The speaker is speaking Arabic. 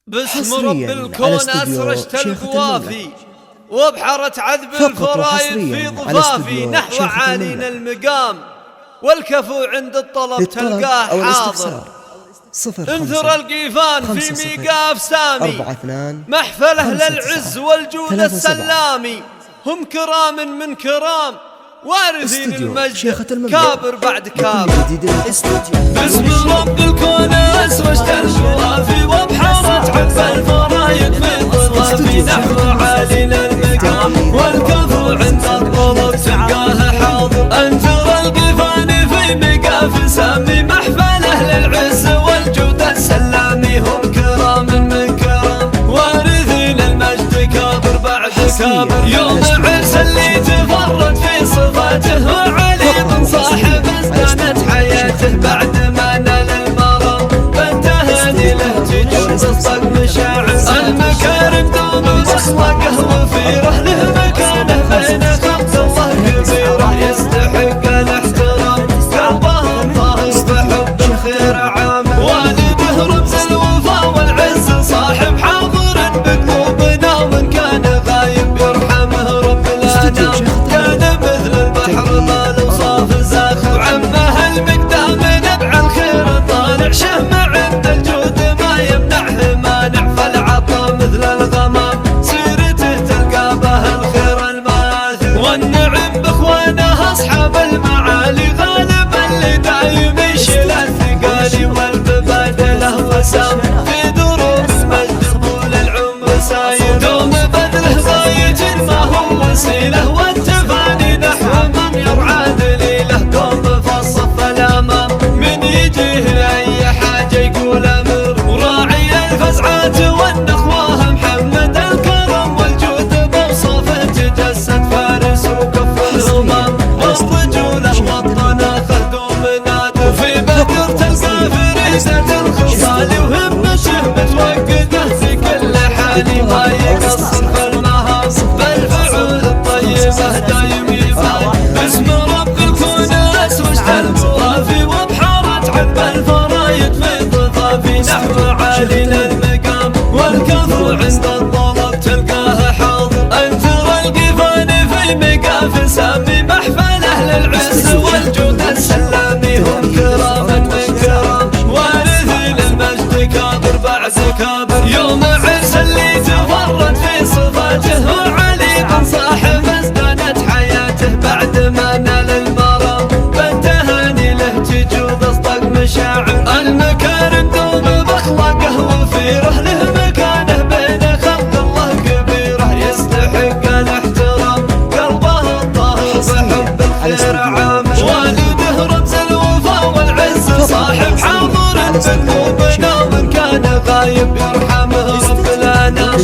باسم رب الكون أسرجت القوافي وبحرة عذب الفرايد في ضفافي نحو عالينا المقام والكفو عند الطلب تلقاه حاضر. انثر القيفان في ميقاف سامي محفله للعز والجود السلامي هم كرام من كرام وارثين المجد كابر بعد كابر. باسم رب الكون أسرجت القوافي وبحارة عذب الفرايد في ضفافي نحو عالينا المقام والكفو عند الطلب تلقاه حاضر. انثر القيفان في ميقاف سامي محفله للعز والجود السلامي هم كرام من كرام وارثين المجد كابر بعد كابر. يوم عرس اللي تفرد في صفاته وعلي صاحب ازدانت حياته بعد ما نال المرام فانتهاني له تجود الصق مشاعر. المكارم دوم بأخلاقه وفيره له مكانه بين خلق الله كبيره يستحق الاحترام قلبه طاهر بحب الخير عامر. والده رمز الوفا والعز صاحب حاضر بقلوبنا ومن كان غايب يرحمه رب الانام. كان مثل البحر ما الاوصاف زاخر عمه المقدام نبع الخير طالع شهم عند الجود ما يمنعه مانع فالعطا مثل الغمام سيرته تلقى به الخير الماثر. والنعم باخوانه اصحاب المعالي غالبا اللي دايم يشيل الثقالي والمبادله وسام في دروب المجد طول العمر ساير. دوم بذله غايه ما هو وسيله والتفاني نحو من يرعى دليله. دوم في الصف الامام من يجيه لاي حاجه يقول امر وراعي الفزعات والنخوه محمد الكرم والجود بوصفه تجسد فارس وكف الهمام والرجوله والطناخه دوم نادر. وفي بدر تلقى فريسه الخصال وهمته متوقده في كل حال ما يقصر في المهام بالفعول الطيبه دايم يفعل. باسم رب الكون اسرجت القوافي وبحارة عذب الفرايد في ضفافي نحو عالينا المقام والكفو عند الطلب تلقاه حاضر. انثر القيفان في ميقاف سامي محفله للعز والجود السلامي هم كرام من كرام وارثين المجد كابر بعد كابر. يوم عرس اللي تفرد في صفاته وعلي بن صاحب ازدانت حياته بعد ما نال المرام فانتهاني له تجود اصدق مشاعر. المكارم دوم باخلاقه وفيره له مكانه بين خلق الله كبيره يستحق الاحترام قلبه الطاهر بحب الخير عامر. والده رمز الوفا والعز صاحب حاضر بقلوبنا ومن كان غايب يرحمه رب الانام.